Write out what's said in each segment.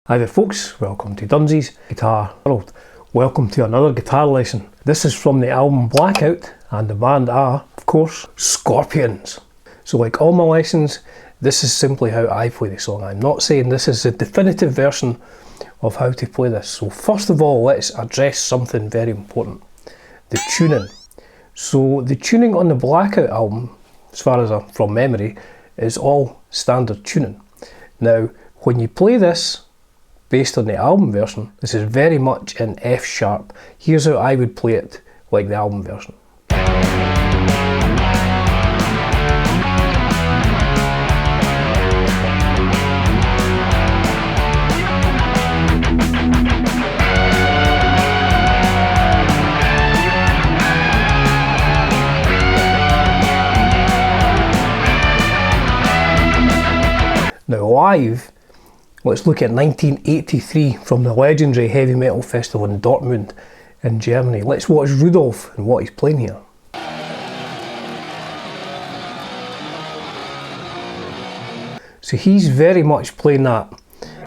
Hi there folks, welcome to Dunsy's Guitar World. Welcome to another guitar lesson. This is from the album Blackout and the band are, of course, Scorpions. So like all my lessons, this is simply how I play the song. I'm not saying this is the definitive version of how to play this. So first of all, let's address something very important. The tuning. So the tuning on the Blackout album, as far as from memory, is all standard tuning. Now, when you play this, based on the album version, this is very much in F sharp. Here's how I would play it like the album version. Now live, let's look at 1983 from the legendary heavy metal festival in Dortmund in Germany. Let's watch Rudolph and what he's playing here. So he's very much playing that.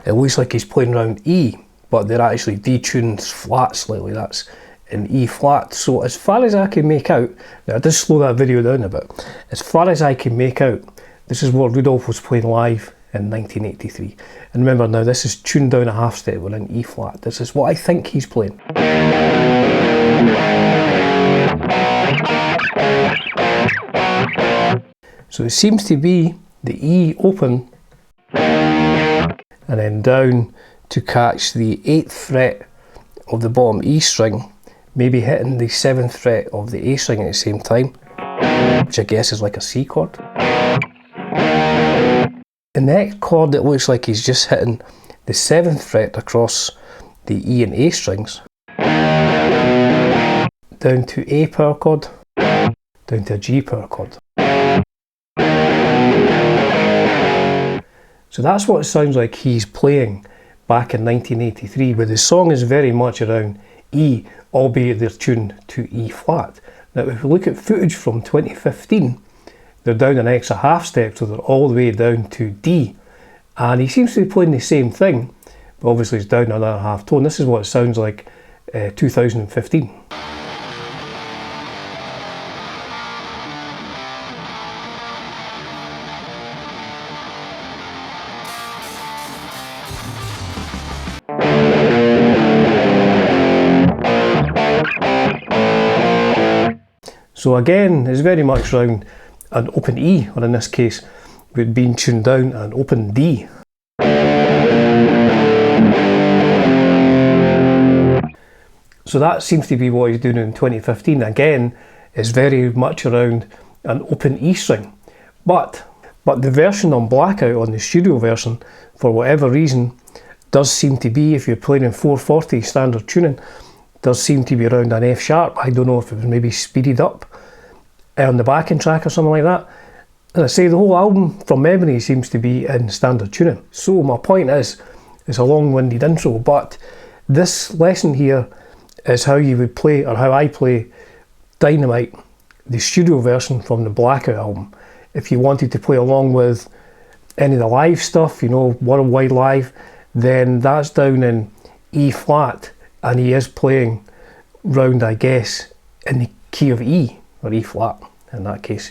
It looks like he's playing around E, but they're actually detuned flat slightly. That's in E flat. So as far as I can make out, now I did slow that video down a bit. As far as I can make out, this is what Rudolph was playing live in 1983. And remember now, this is tuned down a half step, we're in E flat. This is what I think he's playing. So it seems to be the E open and then down to catch the 8th fret of the bottom E string, maybe hitting the 7th fret of the A string at the same time, which I guess is like a C chord. The next chord, it looks like he's just hitting the 7th fret across the E and A strings, down to A power chord, down to a G power chord. So that's what it sounds like he's playing back in 1983, but the song is very much around E, albeit they're tuned to E flat. Now if we look at footage from 2015, they're down an extra half step, so they're all the way down to D. And he seems to be playing the same thing, but obviously it's down another half tone. This is what it sounds like 2015. So again, it's very much around an open E, or in this case, we'd been tuned down an open D. So that seems to be what he's doing in 2015. Again, is very much around an open E string. But the version on Blackout, on the studio version, for whatever reason, does seem to be, if you're playing in 440 standard tuning, does seem to be around an F sharp. I don't know if it was maybe speeded up on the backing track or something like that. As I say, the whole album from memory seems to be in standard tuning. So my point is, it's a long-winded intro, but this lesson here is how you would play, or how I play Dynamite, the studio version from the Blackout album. If you wanted to play along with any of the live stuff, you know, worldwide live, then that's down in E flat, and he is playing round, I guess, in the key of E, or E flat, in that case,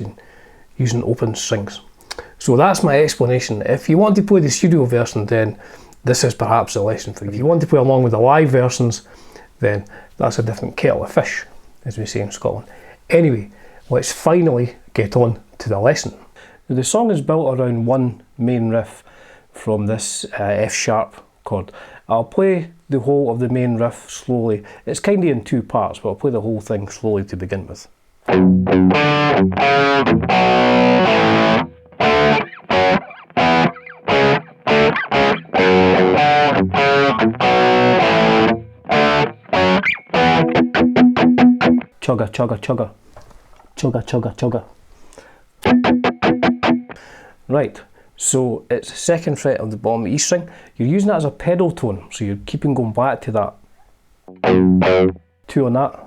using open strings. So that's my explanation. If you want to play the studio version, then this is perhaps a lesson for you. If you want to play along with the live versions, then that's a different kettle of fish, as we say in Scotland. Anyway, let's finally get on to the lesson. Now, the song is built around one main riff from this F sharp chord. I'll play the whole of the main riff slowly. It's kind of in two parts, but I'll play the whole thing slowly to begin with. Chugga, chugga, chugga. Chugga, chugga, chugga. Right, so it's the 2nd fret of the bottom E string. You're using that as a pedal tone, so you're keeping going back to that. 2 on that.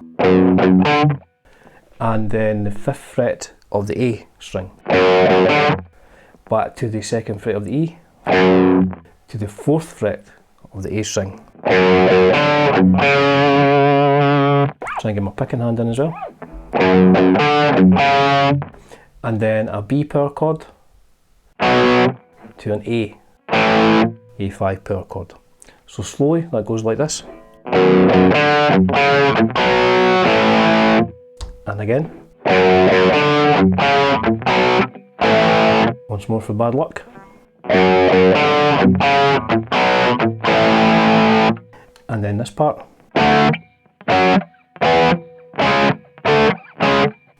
And then the 5th fret of the A string. Back to the 2nd fret of the E, to the 4th fret of the A string. Try and get my picking hand in as well. And then a B power chord to an A5 power chord. So slowly, that goes like this. And again. Once more for bad luck. And then this part.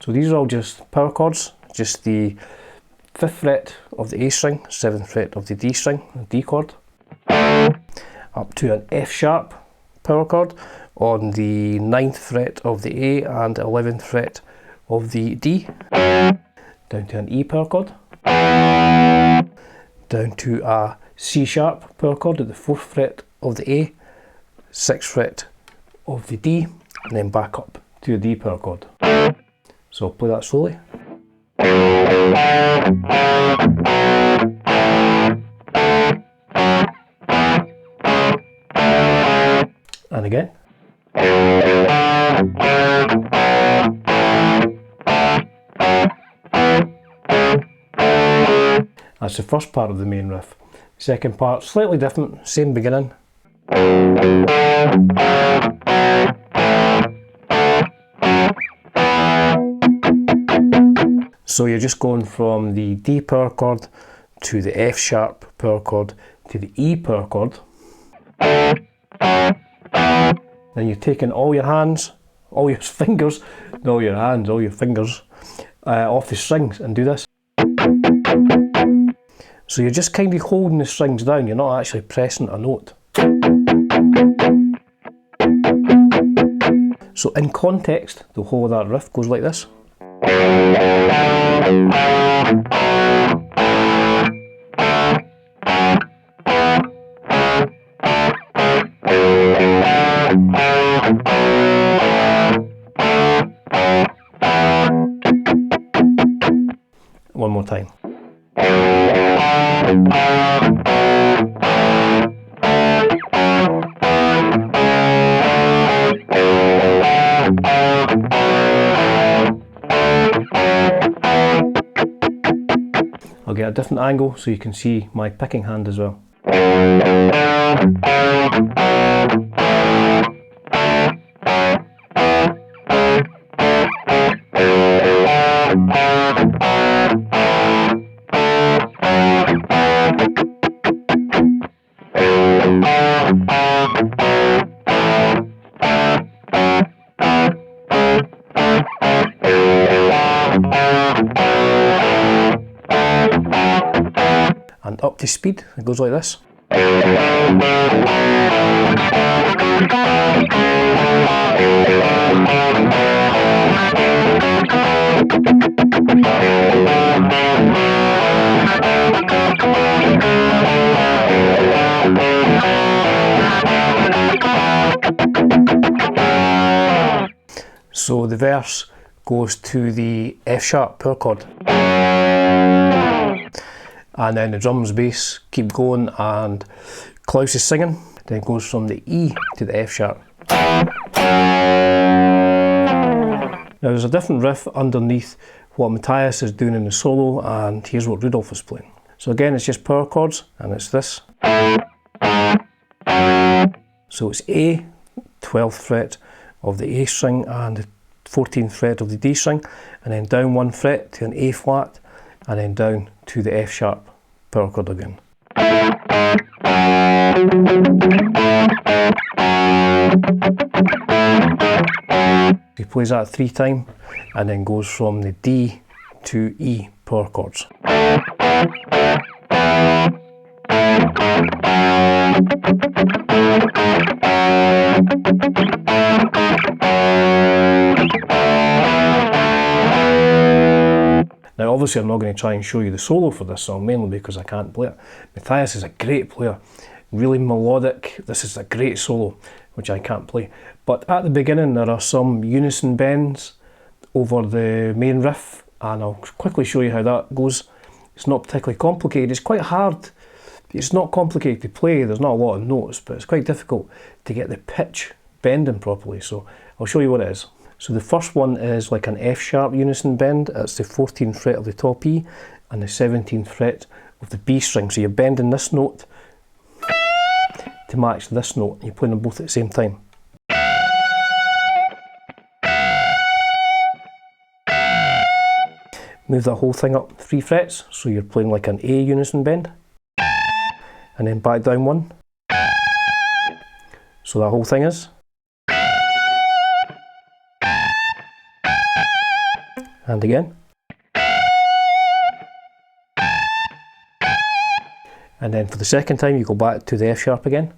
So these are all just power chords, just the 5th fret of the A string, 7th fret of the D string, the D chord, up to an F sharp power chord on the 9th fret of the A and 11th fret of the D, down to an E power chord, down to a C sharp power chord at the 4th fret of the A, 6th fret of the D, and then back up to a D power chord. So I'll play that slowly. And again. That's the first part of the main riff. Second part, slightly different, same beginning. So you're just going from the D power chord to the F sharp power chord to the E power chord. Then you're taking all your hands, all your fingers, not all your hands, all your fingers off the strings and do this. So you're just kind of holding the strings down, you're not actually pressing a note. So in context, the whole of that riff goes like this. One more time. I'll get a different angle so you can see my picking hand as well. And up to speed, it goes like this. So the verse goes to the F sharp power chord. And then the drums, bass keep going, and Klaus is singing, then it goes from the E to the F sharp. Now there's a different riff underneath what Matthias is doing in the solo, and here's what Rudolf is playing. So again, it's just power chords, and it's this. So it's A, 12th fret of the A string and the 14th fret of the D string, and then down 1 fret to an A flat, and then down to the F sharp power chord again. He plays that 3 times and then goes from the D to E power chords. Now obviously I'm not going to try and show you the solo for this song, mainly because I can't play it. Matthias is a great player, really melodic. This is a great solo, which I can't play. But at the beginning there are some unison bends over the main riff, and I'll quickly show you how that goes. It's not particularly complicated. It's quite hard It's not complicated to play, there's not a lot of notes, but it's quite difficult to get the pitch bending properly, so I'll show you what it is. So the first one is like an F sharp unison bend. It's the 14th fret of the top E and the 17th fret of the B string. So you're bending this note to match this note. You're playing them both at the same time. Move that whole thing up 3 frets, so you're playing like an A unison bend. And then back down 1. So that whole thing is. And again. And then for the second time you go back to the F sharp again.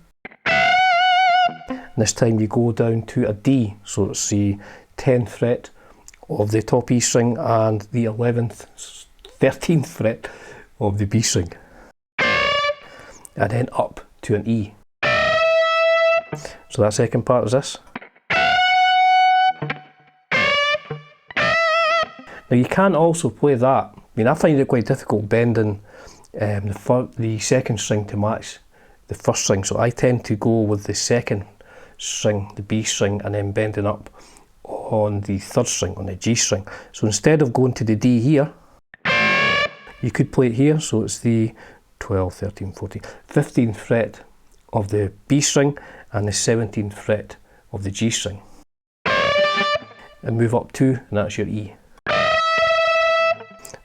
And this time you go down to a D, so it's the 10th fret of the top E string and the 13th fret of the B string. And then up to an E. So that second part is this. Now you can also play that. I mean, I find it quite difficult bending the second string to match the first string, so I tend to go with the second string, the B string, and then bending up on the third string, on the G string. So instead of going to the D here, you could play it here, so it's the 12, 13, 14, 15th fret of the B string and the 17th fret of the G string. And move up 2, and that's your E.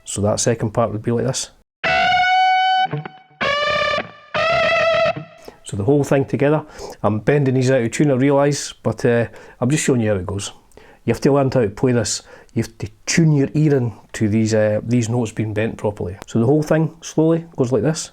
So that second part would be like this. So the whole thing together, I'm bending these out of tune, I realise, but I'm just showing you how it goes. You have to learn how to play this. You have to tune your ear in to these notes being bent properly. So the whole thing slowly goes like this.